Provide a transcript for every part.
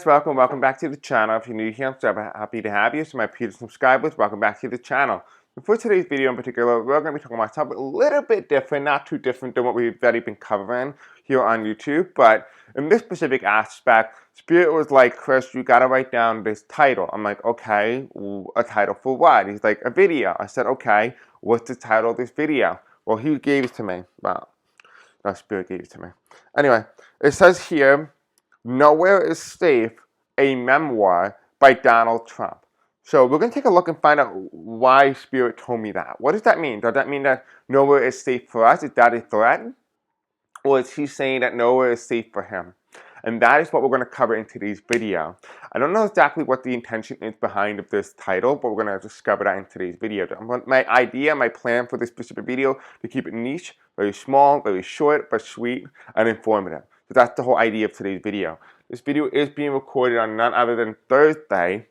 Welcome back to the channel. If you're new here, I'm so happy to have you. So my previous subscribers, welcome back to the channel. And for today's video in particular, we're going to be talking about something a little bit different, not too different than what we've already been covering here on YouTube. But in this specific aspect, Spirit was like, Chris, you got to write down this title. I'm like, okay, a title for what? He's like, a video. I said, okay, what's the title of this video? Well, he gave it to me. Well, no, Spirit gave it to me. Anyway, it says here, Nowhere is Safe, a memoir by Donald Trump. So we're going to take a look and find out why Spirit told me that. What does that mean? Does that mean that nowhere is safe for us? Is that a threat? Or is he saying that nowhere is safe for him? And that is what we're going to cover in today's video. I don't know exactly what the intention is behind this title, but we're going to discover that in today's video. My idea, my plan for this specific video, to keep it niche, very small, very short, but sweet and informative. So that's the whole idea of today's video. This video is being recorded on none other than Thursday,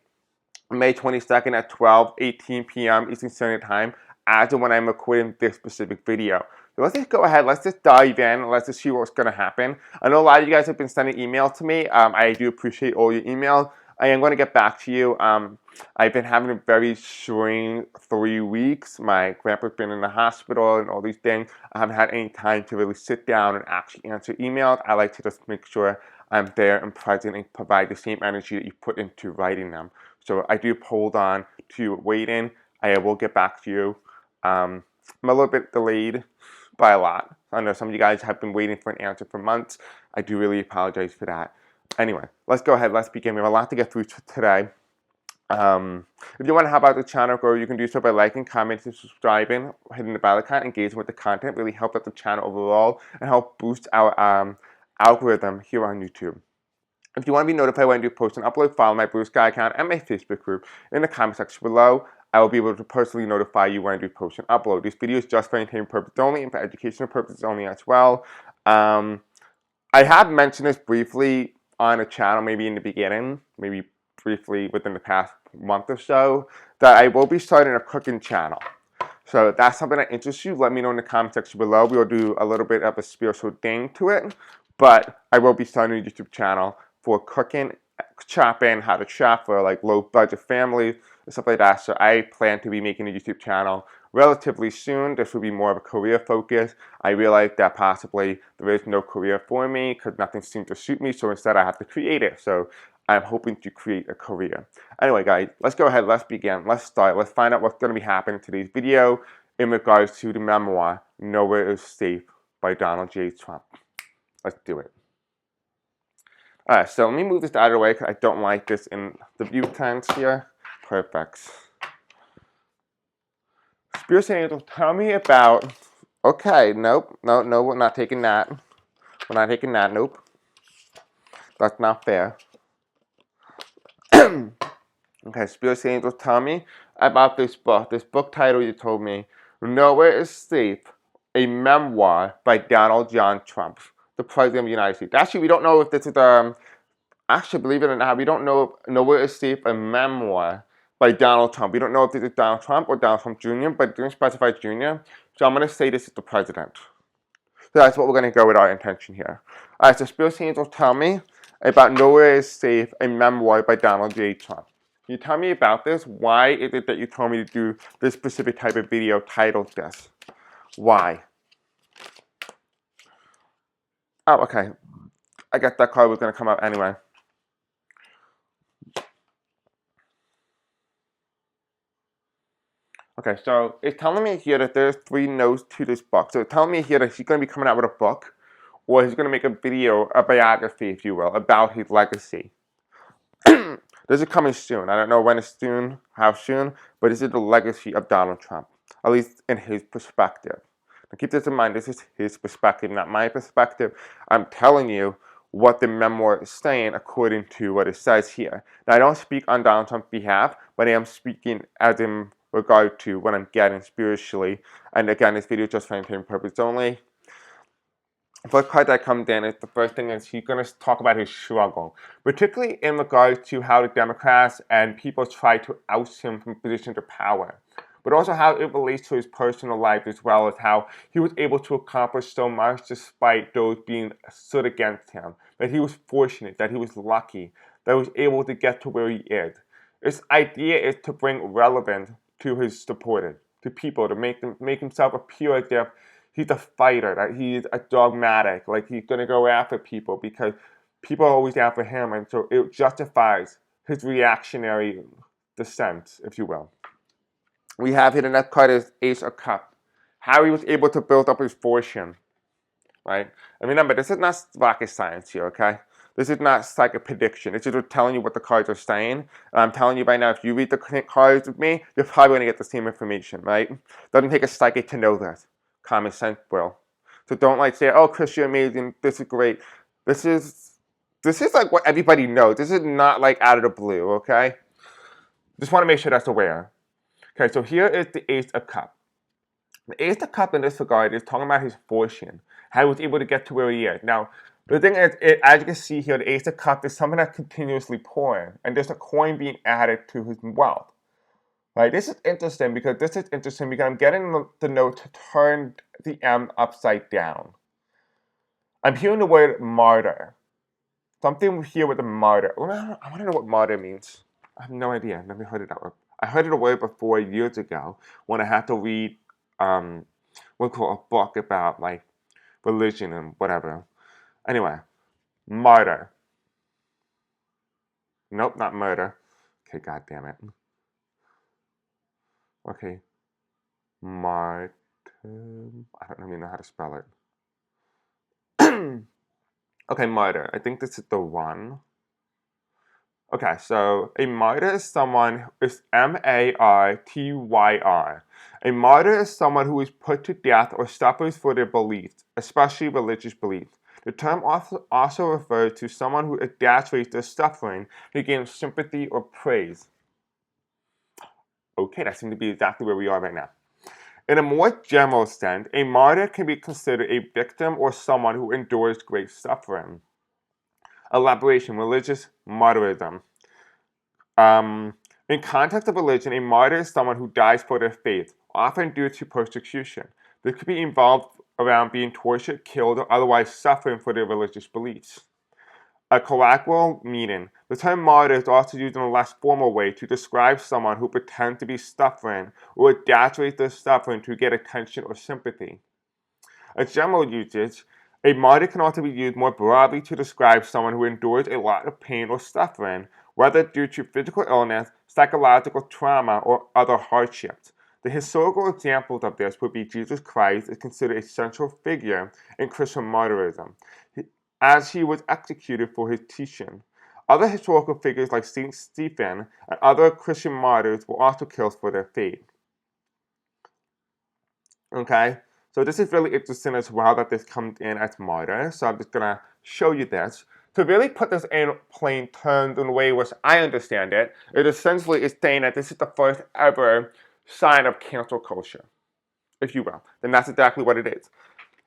May 22nd at 12:18 p.m. Eastern Standard Time, as of when I'm recording this specific video. So let's just go ahead, let's just dive in, let's just see what's going to happen. I know a lot of you guys have been sending emails to me. I do appreciate all your emails. I am going to get back to you. I've been having a very strange 3 weeks. My grandpa's been in the hospital and all these things. I haven't had any time to really sit down and actually answer emails. I like to just make sure I'm there and present and provide the same energy that you put into writing them. So I do hold on to waiting. I will get back to you. I'm a little bit delayed by a lot. I know some of you guys have been waiting for an answer for months. I do really apologize for that. Anyway, let's go ahead. Let's begin. We have a lot to get through today. If you want to help out the channel grow, you can do so by liking, commenting, subscribing, hitting the bell icon, engaging with the content. Really help out the channel overall and help boost our algorithm here on YouTube. If you want to be notified when I do post and upload, follow my Blue Sky account and my Facebook group in the comment section below. I will be able to personally notify you when I do post and upload. This video is just for entertainment purposes only and for educational purposes only as well. I have mentioned this briefly on a channel, maybe in the beginning, maybe briefly within the past month or so, that I will be starting a cooking channel. So if that's something that interests you, let me know in the comment section below. We will do a little bit of a spiritual thing to it, but I will be starting a YouTube channel for cooking, chopping, how to chop for like low budget families and stuff like that. So I plan to be making a YouTube channel relatively soon. This will be more of a career focus. I realize that possibly there is no career for me because nothing seems to suit me. So instead I have to create it. So I'm hoping to create a career. Anyway, guys, let's go ahead. Let's begin. Let's start. Let's find out what's going to be happening in today's video in regards to the memoir, Nowhere is Safe by Donald J. Trump. Let's do it. Alright, so let me move this out of the way because I don't like this in the view tense here. Perfect. Spirit Angel, tell me about... Okay, nope, no, we're not taking that. We're not taking that, nope. That's not fair. Okay, Spirit Angel, tell me about this book. This book title you told me, Nowhere is Safe, a memoir by Donald John Trump, the President of the United States. Actually, we don't know if this is actually, believe it or not, we don't know if Nowhere is Safe, a memoir by Donald Trump. We don't know if this is Donald Trump or Donald Trump Jr., but it didn't specify Jr., so I'm going to say this is the president. So that's what we're going to go with our intention here. Alright, so Spirit Angel, tell me about Nowhere is Safe, a memoir by Donald J. Trump. Can you tell me about this? Why is it that you told me to do this specific type of video titled this? Why? Oh, okay. I guess that card was going to come up anyway. Okay, so it's telling me here that there's 3 notes to this book. So it's telling me here that he's going to be coming out with a book, or he's going to make a video, a biography, if you will, about his legacy. This is coming soon. I don't know when it's soon, how soon, but this is the legacy of Donald Trump, at least in his perspective. Now keep this in mind, this is his perspective, not my perspective. I'm telling you what the memoir is saying according to what it says here. Now, I don't speak on Donald Trump's behalf, but I am speaking as in regard to what I'm getting spiritually. And again, this video is just for entertainment purposes only. The first part that comes in is the first thing is he's going to talk about his struggle, particularly in regards to how the Democrats and people try to oust him from positions of power, but also how it relates to his personal life as well as how he was able to accomplish so much despite those being stood against him, that he was fortunate, that he was lucky, that was able to get to where he is. His idea is to bring relevance to his supporters, to people, to make himself appear as if he's a fighter, that he's a dogmatic, like he's going to go after people because people are always after him, and so it justifies his reactionary descent, if you will. We have here the next card is Ace of Cups. How he was able to build up his fortune, right? And remember, this is not rocket science here, okay? This is not psychic prediction. It's just telling you what the cards are saying. And I'm telling you right now, if you read the cards with me, you're probably going to get the same information, right? Doesn't take a psychic to know this. Common sense will. So don't like say, oh, Chris, you're amazing. This is great. This is like what everybody knows. This is not like out of the blue, okay? Just want to make sure that's aware. Okay, so here is the Ace of Cups. The Ace of Cups in this regard is talking about his fortune, how he was able to get to where he is. Now, the thing is, as you can see here, the Ace of Cups is something that's continuously pouring, and there's a coin being added to his wealth. Right? This is interesting because I'm getting the note to turn the M upside down. I'm hearing the word martyr. Something here with the martyr. I want to know what martyr means. I have no idea. I've never heard it that word. I heard it a word before years ago when I had to read a book about like religion and whatever. Anyway, martyr. Nope, not murder. Okay, god damn it. Okay. Martyr. I don't even know how to spell it. Okay, martyr. I think this is the one. Okay, so a martyr is someone, is M-A-R-T-Y-R. A martyr is someone who is put to death or suffers for their beliefs, especially religious beliefs. The term also refers to someone who exaggerates their suffering to gain sympathy or praise. Okay, that seems to be exactly where we are right now. In a more general sense, a martyr can be considered a victim or someone who endures great suffering. Elaboration, religious martyrdom. In context of religion, a martyr is someone who dies for their faith, often due to persecution. This could be involved around being tortured, killed, or otherwise suffering for their religious beliefs. A colloquial meaning. The term martyr is also used in a less formal way to describe someone who pretends to be suffering or exaggerates their suffering to get attention or sympathy. A general usage, a martyr can also be used more broadly to describe someone who endures a lot of pain or suffering, whether due to physical illness, psychological trauma, or other hardships. The historical examples of this would be Jesus Christ is considered a central figure in Christian martyrism, as he was executed for his teaching. Other historical figures like Saint Stephen and other Christian martyrs were also killed for their faith. Okay, so this is really interesting as well that this comes in as martyr. So I'm just going to show you this. To really put this in plain terms in the way which I understand it, it essentially is saying that this is the first ever sign of cancel culture, if you will. Then that's exactly what it is.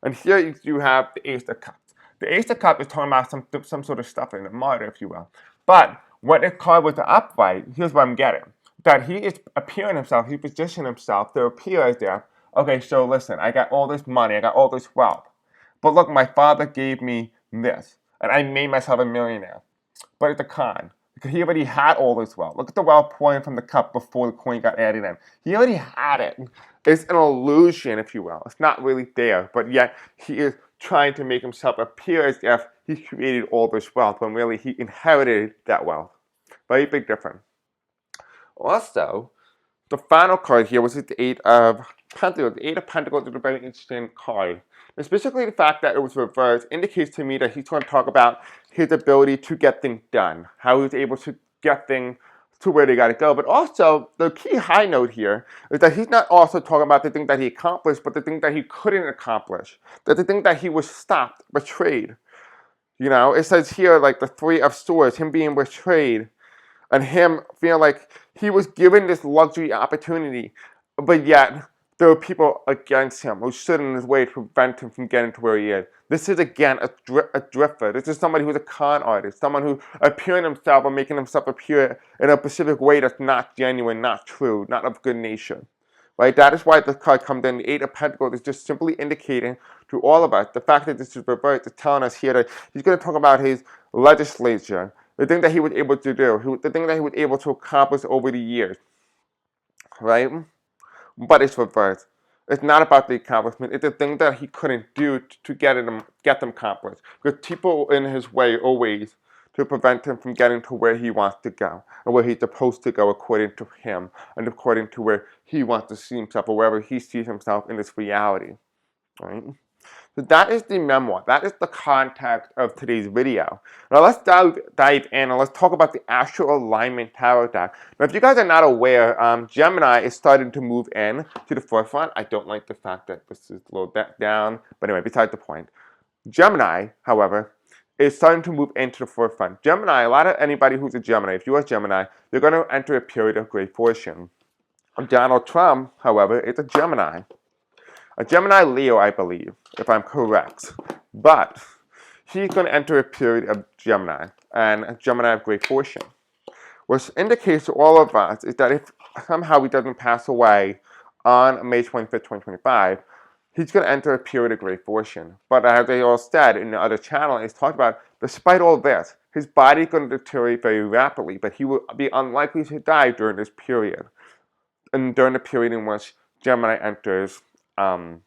And here you have the Ace of Cups. The Ace of Cups is talking about some sort of stuff in the martyr, if you will. But when this card was the upright, here's what I'm getting. That he is appearing himself, he positioned himself to appear as if, okay, so listen, I got all this money, I got all this wealth. But look, my father gave me this, and I made myself a millionaire. But it's a con, because he already had all this wealth. Look at the wealth pouring from the cup before the coin got added in. He already had it. It's an illusion, if you will. It's not really there, but yet he is trying to make himself appear as if he created all this wealth, when really he inherited that wealth. Very big difference. Also, the final card here was the Eight of Pentacles. The Eight of Pentacles is a very interesting card. And specifically the fact that it was reversed indicates to me that he's going to talk about his ability to get things done, how he was able to get things to where they got to go. But also, the key high note here is that he's not also talking about the things that he accomplished, but the things that he couldn't accomplish. That the things that he was stopped, betrayed. You know, it says here, like the Three of Swords, him being betrayed, and him feeling like he was given this luxury opportunity, but yet there were people against him who stood in his way to prevent him from getting to where he is. This is, again, a drifter. This is somebody who's a con artist, someone who appearing himself or making himself appear in a specific way that's not genuine, not true, not of good nature. Right? That is why this card comes in. The Eight of Pentacles is just simply indicating to all of us the fact that this is reversed is telling us here that he's going to talk about his legislature, the thing that he was able to do, the thing that he was able to accomplish over the years, right? But it's reversed. It's not about the accomplishment. It's the thing that he couldn't do to get them accomplished. Because people in his way always to prevent him from getting to where he wants to go, or where he's supposed to go according to him, and according to where he wants to see himself, or wherever he sees himself in this reality, right? So that is the memoir. That is the context of today's video. Now let's dive in and let's talk about the actual alignment tarot deck. Now if you guys are not aware, Gemini is starting to move in to the forefront. I don't like the fact that this is a little down, but anyway, besides the point. Gemini, however, is starting to move into the forefront. Gemini, a lot of anybody who's a Gemini, if you are Gemini, you're going to enter a period of great fortune. Donald Trump, however, is a Gemini. A Gemini Leo, I believe, if I'm correct. But he's going to enter a period of Gemini, and a Gemini of great fortune. What indicates to all of us is that if somehow he doesn't pass away on May 25th, 2025, he's going to enter a period of great fortune. But as they all said in the other channel, it's talked about, despite all this, his body is going to deteriorate very rapidly, but he will be unlikely to die during this period. And during the period in which Gemini enters, I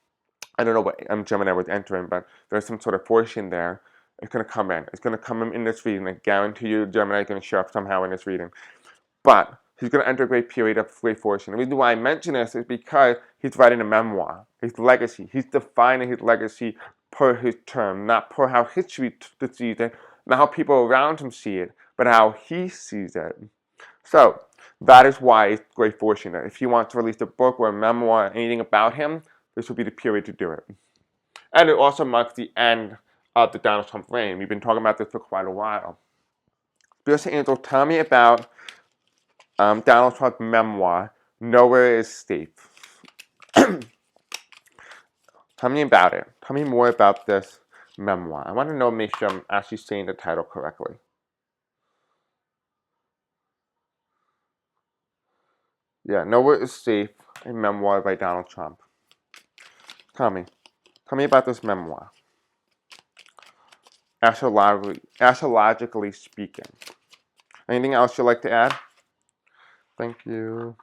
don't know what Gemini was entering, but there's some sort of fortune there. It's going to come in. It's going to come in this reading. I guarantee you Gemini is going to show up somehow in this reading. But he's going to enter a great period of great fortune. The reason why I mention this is because he's writing a memoir, his legacy. He's defining his legacy per his term, not per how history sees it, not how people around him see it, but how he sees it. So that is why it's great fortune. If he wants to release a book or a memoir, anything about him, this will be the period to do it. And it also marks the end of the Donald Trump reign. We've been talking about this for quite a while. Spirit Angel, tell me about Donald Trump's memoir, Nowhere is Safe. Tell me about it. Tell me more about this memoir. I want to know, make sure I'm actually saying the title correctly. Yeah, Nowhere is Safe, a memoir by Donald Trump. Tell me about this memoir. Astrologically speaking. Anything else you'd like to add? Thank you.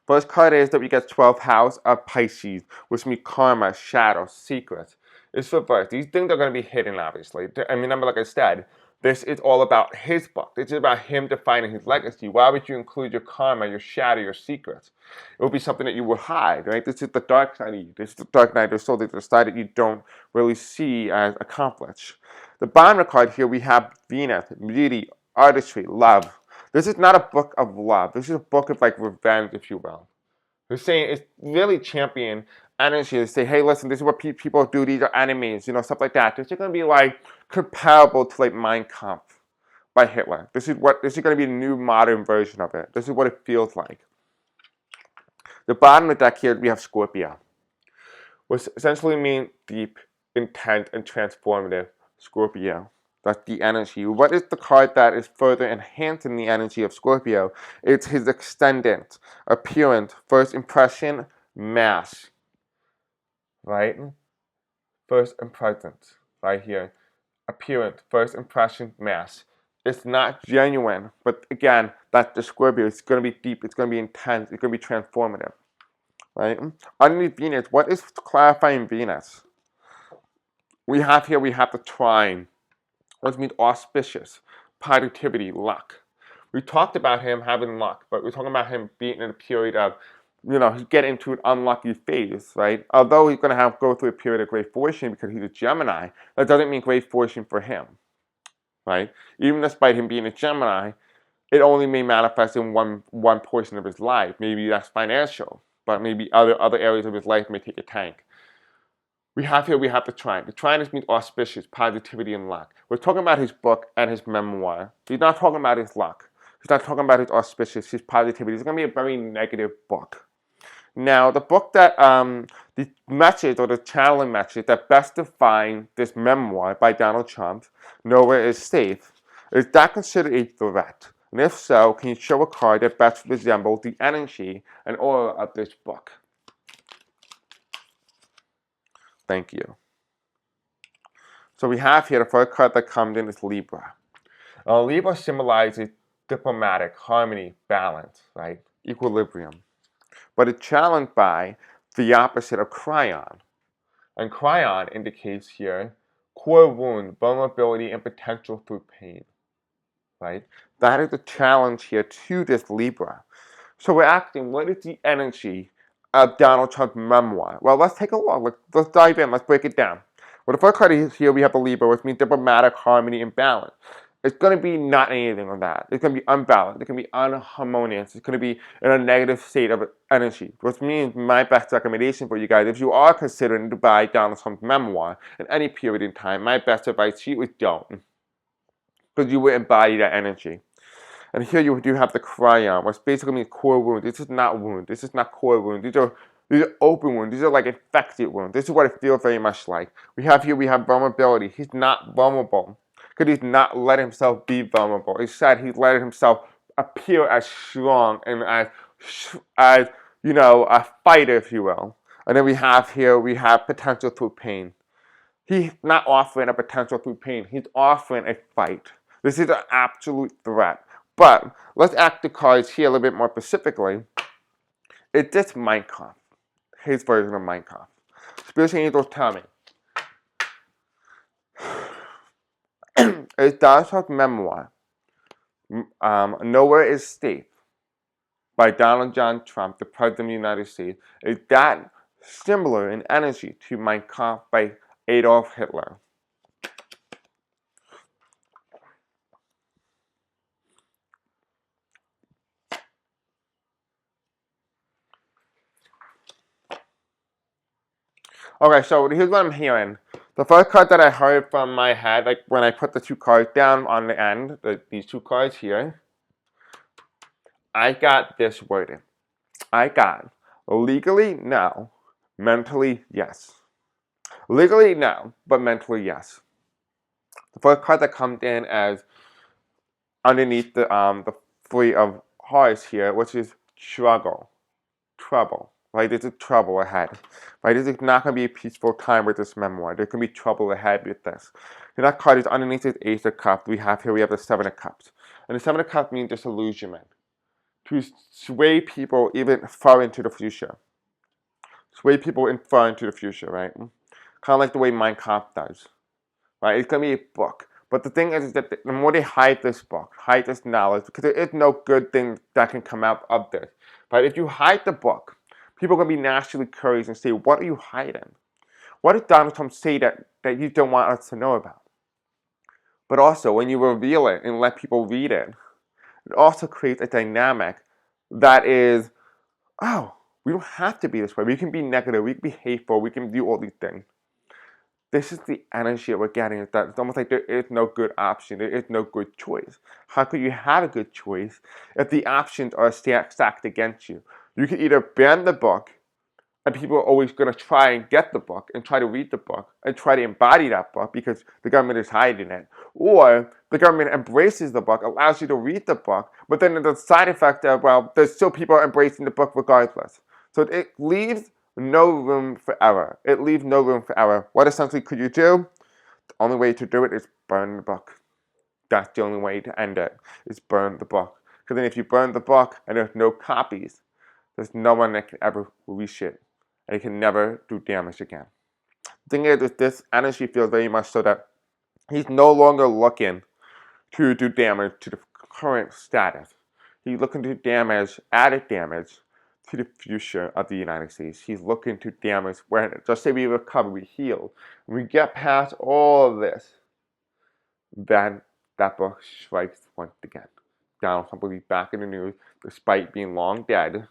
First card is that we get 12th house of Pisces, which means karma, shadow, secrets. It's reversed. These things are going to be hidden, obviously. And remember, like I said, this is all about his book. This is about him defining his legacy. Why would you include your karma, your shadow, your secrets? It would be something that you would hide, right? This is the dark side of you. This is the dark night of the soul. This is the side that you don't really see as accomplished. The bottom card here, we have Venus, beauty, artistry, love. This is not a book of love. This is a book of like revenge, if you will. They're saying it's really champion energy to say, hey, listen, this is what people do. These are enemies, stuff like that. This is going to be like comparable to like Mein Kampf by Hitler. This is going to be a new modern version of it. This is what it feels like. The bottom of the deck here, we have Scorpio, which essentially means deep, intent, and transformative. Scorpio. That's the energy. What is the card that is further enhancing the energy of Scorpio? It's his extendant, appearance, first impression, mass. Right? First impression, right here. Appearance, first impression, mass. It's not genuine, but again, that's the Scorpio. It's going to be deep, it's going to be intense, it's going to be transformative. Right? Underneath Venus, what is clarifying Venus? We have the trine, which means auspicious, positivity, luck. We talked about him having luck, but we're talking about him being in a period of, he's getting into an unlucky phase, right? Although he's going to go through a period of great fortune because he's a Gemini, that doesn't mean great fortune for him, right? Even despite him being a Gemini, it only may manifest in one portion of his life. Maybe that's financial, but maybe other areas of his life may take a tank. We have the trine. The trine means auspicious, positivity, and luck. We're talking about his book and his memoir. He's not talking about his luck. He's not talking about his auspicious, his positivity. It's going to be a very negative book. Now, the book that, the message or the channeling message that best defines this memoir by Donald Trump, Nowhere is Safe, is that considered a threat? And if so, can you show a card that best resembles the energy and aura of this book? Thank you. So we have here the first card that comes in is Libra. Libra symbolizes diplomatic, harmony, balance, right? Equilibrium. But it's challenged by the opposite of Cryon. And Cryon indicates here core wound, vulnerability, and potential through pain, right? That is the challenge here to this Libra. So we're asking, what is the energy of Donald Trump's memoir? Well, let's take a look. Let's dive in. Let's break it down. Well, the first card is here we have the Libra, which means diplomatic, harmony, and balance. It's going to be not anything of that. It's going to be unbalanced. It's going to be unharmonious. It's going to be in a negative state of energy, which means my best recommendation for you guys, if you are considering to buy Donald Trump's memoir in any period in time, my best advice to you is don't, because you will embody that energy. And here you do have the Cryon, which basically means core wound. This is not wound. This is not core wound. These are open wounds. These are like infected wounds. This is what it feels very much like. We have vulnerability. He's not vulnerable because he's not letting himself be vulnerable. Instead, he's letting himself appear as strong and as a fighter, if you will. And then we have potential through pain. He's not offering a potential through pain. He's offering a fight. This is an absolute threat. But let's act the cards here a little bit more specifically. It's this Minecraft, his version of Minecraft. Spiritual angels tell me. It's Donald Trump's memoir, Nowhere is Safe, by Donald John Trump, the President of the United States. Is that similar in energy to Minecraft by Adolf Hitler? Okay, so here's what I'm hearing. The first card that I heard from my head, like when I put the two cards down on the end, these two cards here, I got this wording. I got legally no, mentally yes. Legally no, but mentally yes. The first card that comes in as underneath the three of hearts here, which is struggle, trouble. Right, there's trouble ahead. Right, this is not going to be a peaceful time with this memoir. There can be trouble ahead with this. And that card is underneath this Ace of Cups. We have the Seven of Cups. And the Seven of Cups means disillusionment. To sway people even far into the future. Sway people far into the future, right? Kind of like the way Minecraft does. Right, it's going to be a book. But the thing is that the more they hide this book, hide this knowledge, because there is no good thing that can come out of this. But if you hide the book, people are going to be naturally curious and say, what are you hiding? What did Donald Trump say that you don't want us to know about? But also, when you reveal it and let people read it, it also creates a dynamic that is, oh, we don't have to be this way. We can be negative. We can be hateful. We can do all these things. This is the energy that we're getting. It's almost like there is no good option. There is no good choice. How could you have a good choice if the options are stacked against you? You can either ban the book, and people are always going to try and get the book and try to read the book and try to embody that book because the government is hiding it. Or the government embraces the book, allows you to read the book, but then the side effect of, well, there's still people embracing the book regardless. So it leaves no room for error. It leaves no room for error. What essentially could you do? The only way to do it is burn the book. That's the only way to end it, is burn the book. Because then if you burn the book and there's no copies, there's no one that can ever reach it. And it can never do damage again. The thing is, this energy feels very much so that he's no longer looking to do damage to the current status. He's looking to damage, added damage, to the future of the United States. He's looking to damage when, just say we recover, we heal. When we get past all of this, then that book strikes once again. Donald Trump will be back in the news, despite being long dead.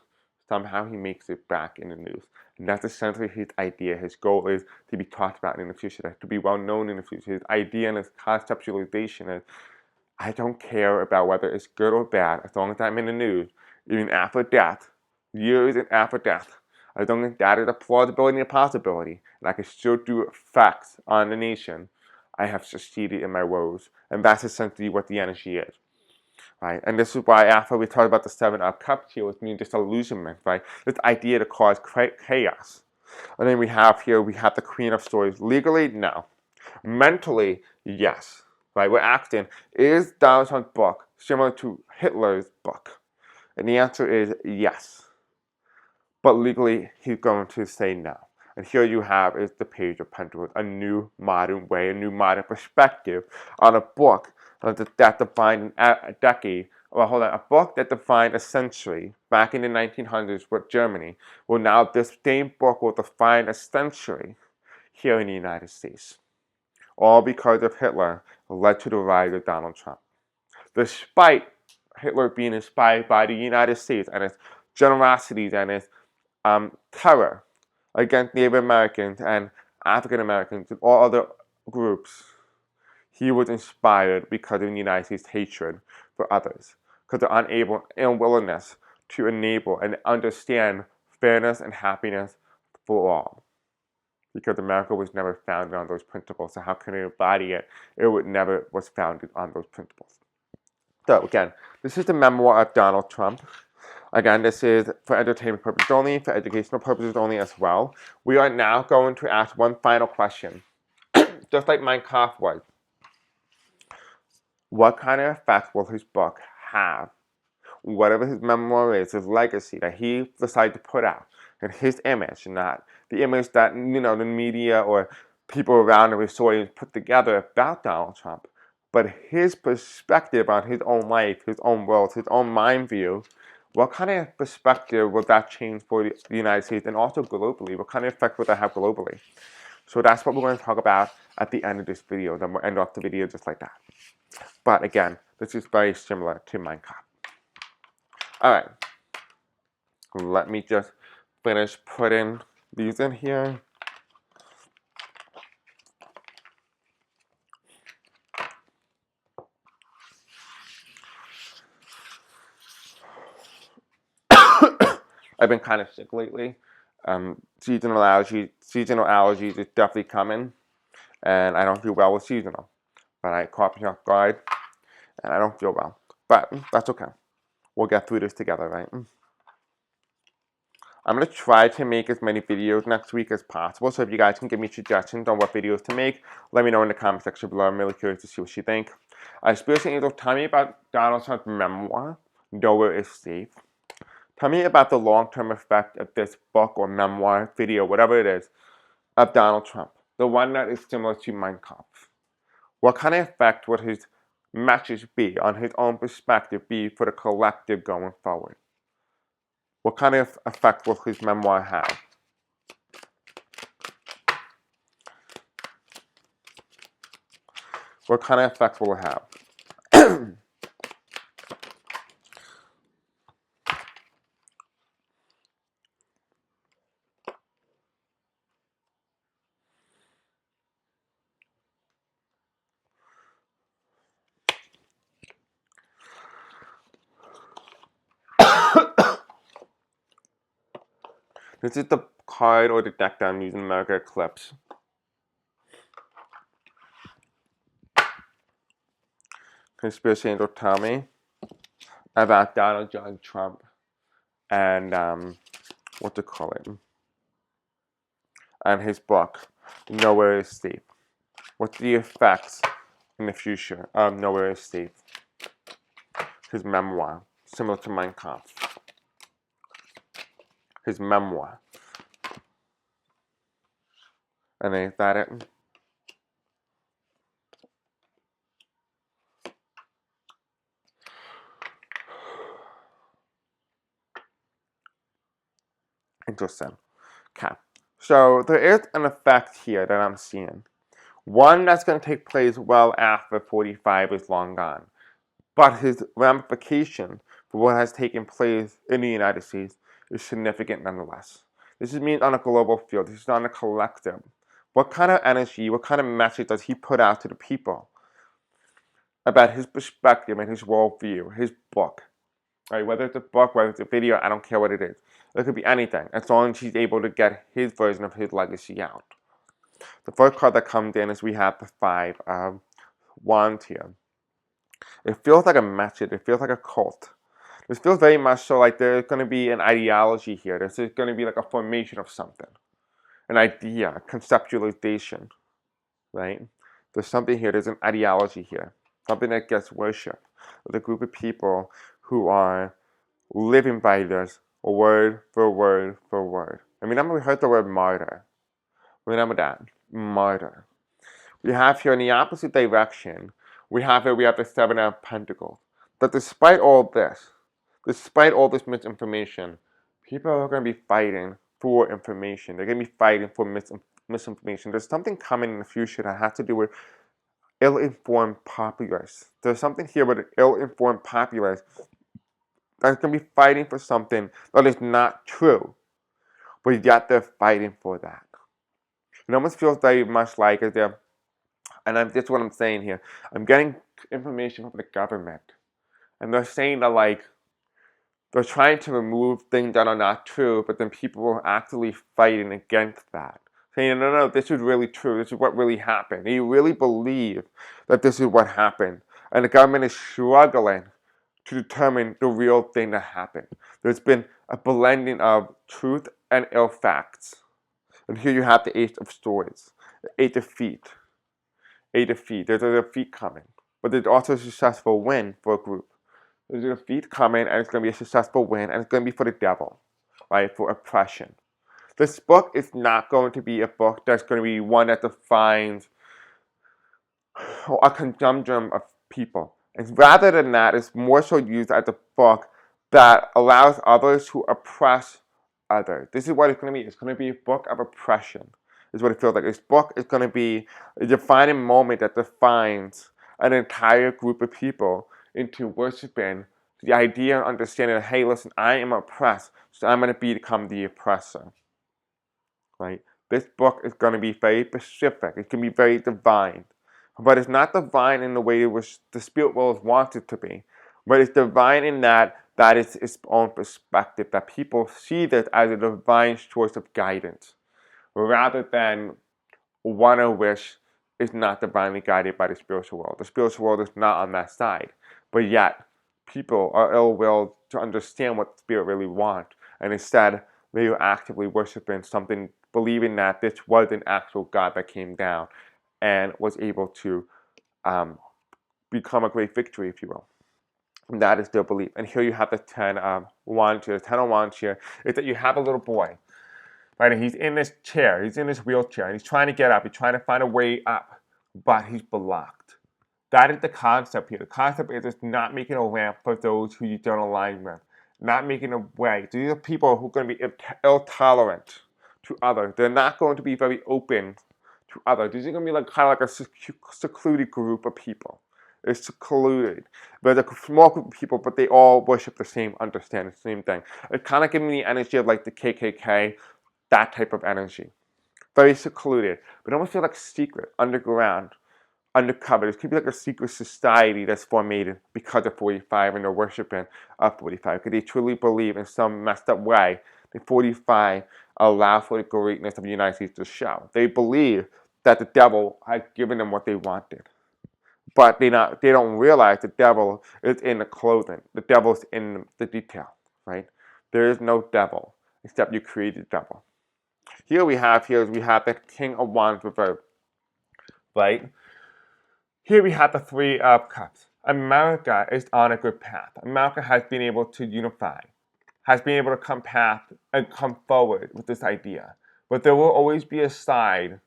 Somehow he makes it back in the news. And that's essentially his idea. His goal is to be talked about in the future, to be well known in the future. His idea and his conceptualization is, I don't care about whether it's good or bad, as long as I'm in the news, even after death, years after death. As long as that is a plausibility and a possibility, and I can still do facts on the nation, I have succeeded in my woes. And that's essentially what the energy is. Right? And this is why after we talked about the Seven of Cups here, which means disillusionment, right? This idea to cause chaos. And then we have the Queen of Swords. Legally, no. Mentally, yes. Right? We're asking, is Donald Trump's book similar to Hitler's book? And the answer is yes. But legally, he's going to say no. And here you have is the page of Pentacles, a new modern way, a new modern perspective on a book that defined a decade. Well, hold on, a book that defined a century back in the 1900s with Germany. Well, now this same book will define a century here in the United States. All because of Hitler led to the rise of Donald Trump. Despite Hitler being inspired by the United States and its generosities and its terror against Native Americans and African Americans and all other groups, he was inspired because of the United States' hatred for others, because of unable and unwillingness to enable and understand fairness and happiness for all. Because America was never founded on those principles, so how can it embody it? It would never was founded on those principles. So again, this is the memoir of Donald Trump. Again, this is for entertainment purposes only, for educational purposes only as well. We are now going to ask one final question. Just like Mein Kampf was. What kind of effect will his book have? Whatever his memoir is, his legacy that he decided to put out, and his image, not the image that, you know, the media or people around the historians put together about Donald Trump, but his perspective on his own life, his own world, his own mind view. What kind of perspective will that change for the United States and also globally? What kind of effect will that have globally? So that's what we're going to talk about at the end of this video. Then we'll end off the video just like that. But again, this is very similar to Mein Kampf. Alright, let me just finish putting these in here. I've been kind of sick lately. Seasonal allergies is definitely coming, and I don't feel well with seasonal. But I caught me off guard, and I don't feel well. But that's okay. We'll get through this together, right? I'm going to try to make as many videos next week as possible, so if you guys can give me suggestions on what videos to make, let me know in the comment section below. I'm really curious to see what you think. Spiritual Angel, tell me about Donald Trump's memoir, Nowhere is Safe. Tell me about the long-term effect of this book or memoir, video, whatever it is, of Donald Trump. The one that is similar to Mein Kampf. What kind of effect would his message be on his own perspective be for the collective going forward? What kind of effect will his memoir have? What kind of effect will it have? This is the card or the deck that I'm using, Mega Eclipse. Conspiracy Angel, tell me about Donald John Trump and what to call it, and his book, Nowhere is Safe. What's the effects in the future of Nowhere is Safe? His memoir, similar to Mein Kampf. His memoir. And is that it? Interesting. Okay. So there is an effect here that I'm seeing. One that's going to take place well after 45 is long gone. But his ramification for what has taken place in the United States is significant nonetheless. This is means on a global field. This is on a collective. What kind of energy, what kind of message does he put out to the people about his perspective and his worldview, his book? Right? Whether it's a book, whether it's a video, I don't care what it is. It could be anything, as long as he's able to get his version of his legacy out. The first card that comes in is we have the 5 of Wands here. It feels like a message. It feels like a cult. This feels very much so like there's going to be an ideology here. This is going to be like a formation of something. An idea, a conceptualization, right? There's something here. There's an ideology here. Something that gets worshipped. With a group of people who are living by this word for word for word. And remember, we heard the word martyr. Remember that. Martyr. We have here in the opposite direction, we have the Seven of Pentacles. But despite all this misinformation, people are going to be fighting for information. They're going to be fighting for misinformation. There's something coming in the future that has to do with ill-informed populace. There's something here with an ill-informed populace that's going to be fighting for something that is not true, but yet they're fighting for that. It almost feels very much like as they're, and that's what I'm saying here. I'm getting information from the government, and they're saying that like they're trying to remove things that are not true, but then people are actively fighting against that. Saying, no, no, this is really true. This is what really happened. And you really believe that this is what happened. And the government is struggling to determine the real thing that happened. There's been a blending of truth and ill facts. And here you have the Eight of Swords, the Eight of Feet. Eight of Feet. There's a defeat coming. But there's also a successful win for a group. There's a defeat coming, and it's going to be a successful win, and it's going to be for the devil, right? For oppression. This book is not going to be a book that's going to be one that defines a conundrum of people. And rather than that, it's more so used as a book that allows others to oppress others. This is what it's going to be. It's going to be a book of oppression, is what it feels like. This book is going to be a defining moment that defines an entire group of people into worshiping the idea and understanding that, hey, listen, I am oppressed, so I'm going to become the oppressor. Right? This book is going to be very specific. It can be very divine. But it's not divine in the way it was the spirit world wants it to be. But it's divine in that is its own perspective, that people see this as a divine source of guidance, rather than one of which is not divinely guided by the spiritual world. The spiritual world is not on that side. But yet, people are ill-willed to understand what the spirit really wants. And instead, they are actively worshiping something, believing that this was an actual God that came down and was able to become a great victory, if you will. And that is their belief. And here you have the 10 of Wands here. The 10 of Wands here is that you have a little boy, right? And he's in this chair. He's in this wheelchair. And he's trying to get up. He's trying to find a way up. But he's blocked. That is the concept here. The concept is it's not making a ramp for those who you don't align with. Not making a way. These are people who are going to be ill-tolerant to others. They're not going to be very open to others. These are going to be like kind of like a secluded group of people. It's secluded. There's a small group of people, but they all worship the same understanding, the same thing. It kind of gives me the energy of like the KKK, that type of energy. Very secluded, but it almost feels like secret, underground, undercover. This could be like a secret society that's formed because of 45 and they're worshiping of 45. Because they truly believe in some messed up way that 45 allow for the greatness of the United States to show. They believe that the devil has given them what they wanted. But they don't realize the devil is in the clothing. The devil is in the detail, right? There is no devil except you create the devil. Here we have the King of Wands reversed, right? Here we have the Three of Cups. America is on a good path. America has been able to unify, has been able to come forward with this idea. But there will always be a side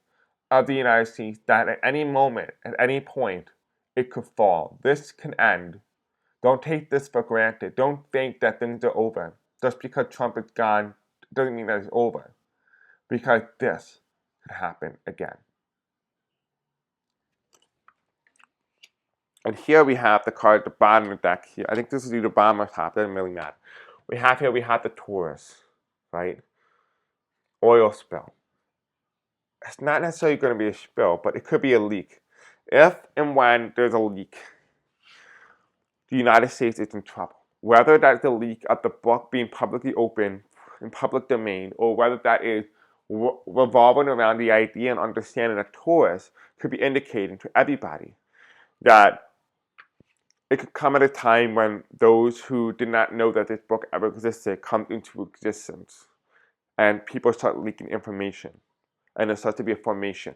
of the United States that at any moment, at any point, it could fall. This can end. Don't take this for granted. Don't think that things are over. Just because Trump is gone doesn't mean that it's over. Because this could happen again. And here we have the card at the bottom of the deck here. I think this is either bottom or top. Doesn't really matter. We have the Taurus, right? Oil spill. It's not necessarily going to be a spill, but it could be a leak. If and when there's a leak, the United States is in trouble. Whether that's the leak of the book being publicly open in public domain, or whether that is revolving around the idea and understanding that Taurus could be indicating to everybody that it could come at a time when those who did not know that this book ever existed come into existence, and people start leaking information, and there starts to be a formation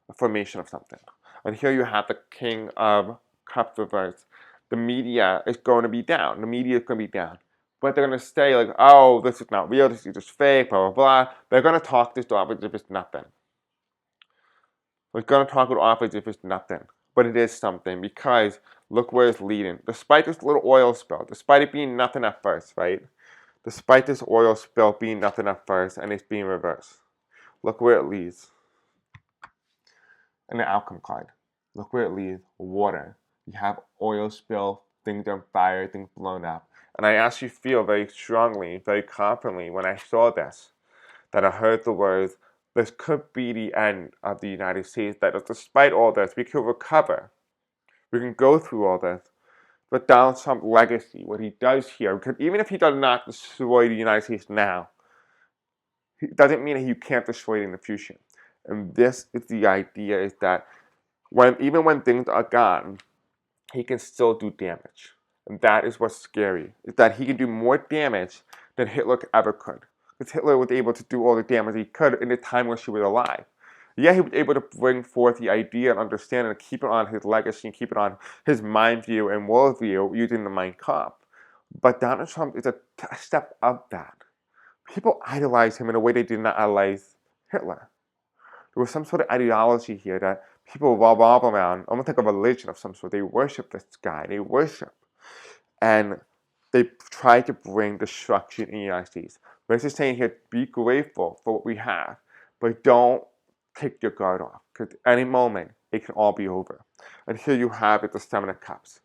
of something, And here you have the King of Cups reversed. The media is going to be down. The media is going to be down. But they're going to say, like, oh, this is not real, this is just fake, blah, blah, blah. They're going to talk this off as if it's nothing. They're going to talk it off as if it's nothing. But it is something, because look where it's leading. Despite this little oil spill, despite it being nothing at first, right? Despite this oil spill being nothing at first, and it's being reversed. Look where it leads. And the outcome card. Look where it leads. Water. You have oil spill, things on fire, things blown up. And I actually feel very strongly, very confidently when I saw this, that I heard the words, this could be the end of the United States, that despite all this, we can recover. We can go through all this. But Donald Trump's legacy, what he does here, because even if he does not destroy the United States now, it doesn't mean that you can't destroy it in the future. And this is the idea, is that even when things are gone, he can still do damage. And that is what's scary, is that he can do more damage than Hitler ever could. Because Hitler was able to do all the damage he could in the time when she was alive. Yeah, he was able to bring forth the idea and understanding and keep it on his legacy and keep it on his mind view and worldview using the Mein Kampf. But Donald Trump is a step up that. People idolize him in a way they did not idolize Hitler. There was some sort of ideology here that people revolve around, almost like a religion of some sort. They worship this guy. They worship. And they try to bring destruction in the United States. But it's just saying here, be grateful for what we have, but don't take your guard off, because at any moment, it can all be over. And here you have it, the Seven of Cups.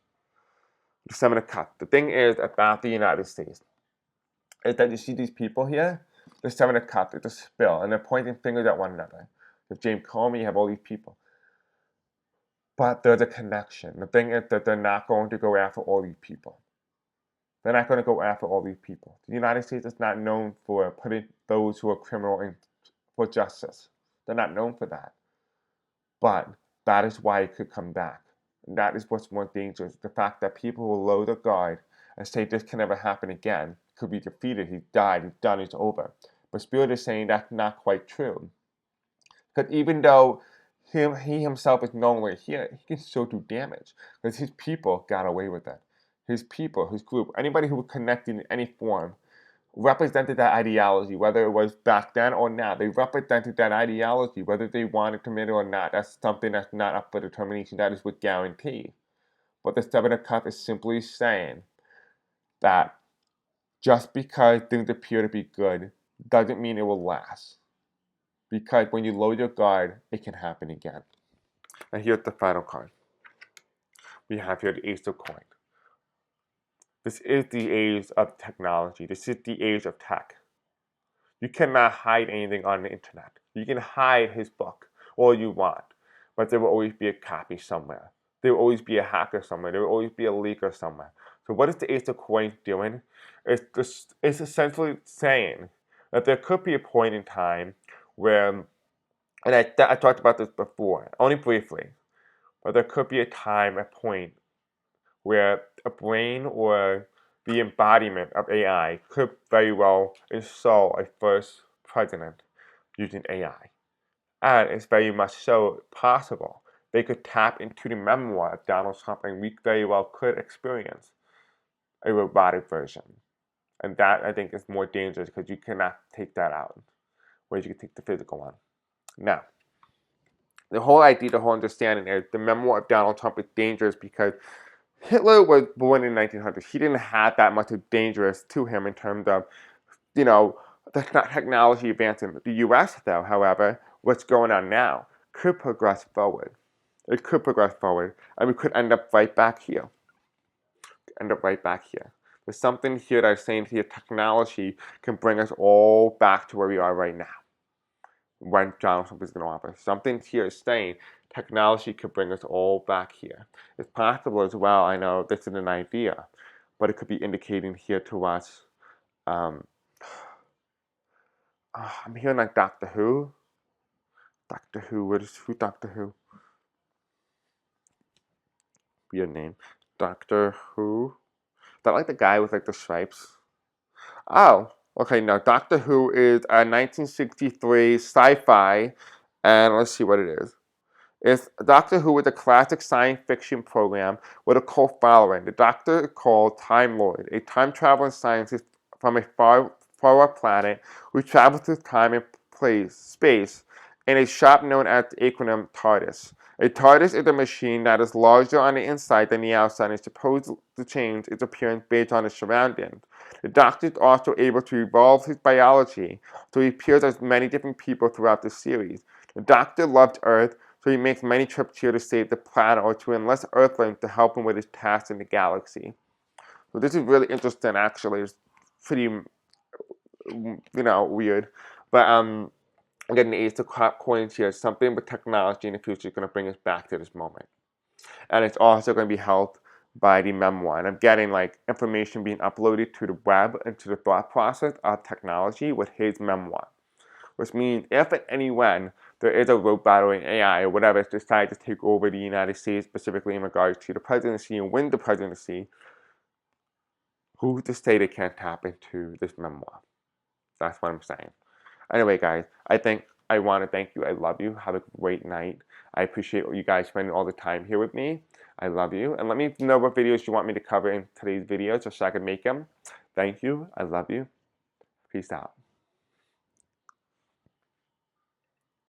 The Seven of Cups. The thing is about the United States is that you see these people here, the Seven of Cups, it's a spill, and they're pointing fingers at one another. You have James Comey, you have all these people. But there's a connection. The thing is that they're not going to go after all these people. They're not going to go after all these people. The United States is not known for putting those who are criminal in for justice. They're not known for that. But that is why it could come back. And that is what's more dangerous. The fact that people will lower their guard and say this can never happen again, could be defeated, he's died, he's done, it's over. But Spirit is saying that's not quite true. Because even though he himself is no longer here, he can still do damage. Because his people got away with it. His people, his group, anybody who was connected in any form, represented that ideology, whether it was back then or now. They represented that ideology, whether they wanted to commit it or not. That's something that's not up for determination. That is with guarantee. But the Seven of Cups is simply saying that just because things appear to be good doesn't mean it will last. Because when you lower your guard, it can happen again. And here's the final card. We have here the Ace of Coins. This is the age of technology. This is the age of tech. You cannot hide anything on the internet. You can hide his book all you want, but there will always be a copy somewhere. There will always be a hacker somewhere. There will always be a leaker somewhere. So what is the Ace of Coins doing? It's essentially saying that there could be a point in time where, and I talked about this before, only briefly, but there could be a point where a brain or the embodiment of AI could very well install a first president using AI. And it's very much so possible they could tap into the memoir of Donald Trump, and we very well could experience a robotic version. And that, I think, is more dangerous because you cannot take that out, whereas you can take the physical one. Now, the whole idea, the whole understanding is the memoir of Donald Trump is dangerous because Hitler was born in the 1900s. He didn't have that much of dangerous to him in terms of, the technology advancing. The U.S., though, however, what's going on now could progress forward. It could progress forward, and we could end up right back here. There's something here that is saying here technology can bring us all back to where we are right now. When Donald Trump is in office. Something here is saying technology could bring us all back here. It's possible as well, I know this is an idea, but it could be indicating here to us, I'm hearing like Doctor Who. Doctor Who, who Doctor Who? Be a name. Doctor Who? Is that like the guy with like the stripes? Oh, okay, no, Doctor Who is a 1963 sci-fi, and let's see what it is. It's Doctor Who with a classic science fiction program with a cult following. The Doctor is called Time Lord, a time-traveling scientist from a far planet who travels through time and space in a shop known as the acronym TARDIS. A TARDIS is a machine that is larger on the inside than the outside and is supposed to change its appearance based on its surroundings. The Doctor is also able to evolve his biology, so he appears as many different people throughout the series. The Doctor loves Earth, so he makes many trips here to save the planet or to enlist Earthlings to help him with his tasks in the galaxy. So this is really interesting, actually. It's pretty, weird. But again, the Ace of Coins here is something with technology in the future is going to bring us back to this moment. And it's also going to be helped by the memoir. And I'm getting like information being uploaded to the web and to the thought process of technology with his memoir. Which means if and any when there is a rogue battling AI or whatever decides to take over the United States, specifically in regards to the presidency and win the presidency, who's to say they can't tap into this memoir? That's what I'm saying. Anyway, guys, I want to thank you. I love you. Have a great night. I appreciate you guys spending all the time here with me. I love you. And let me know what videos you want me to cover in today's videos so I can make them. Thank you. I love you. Peace out.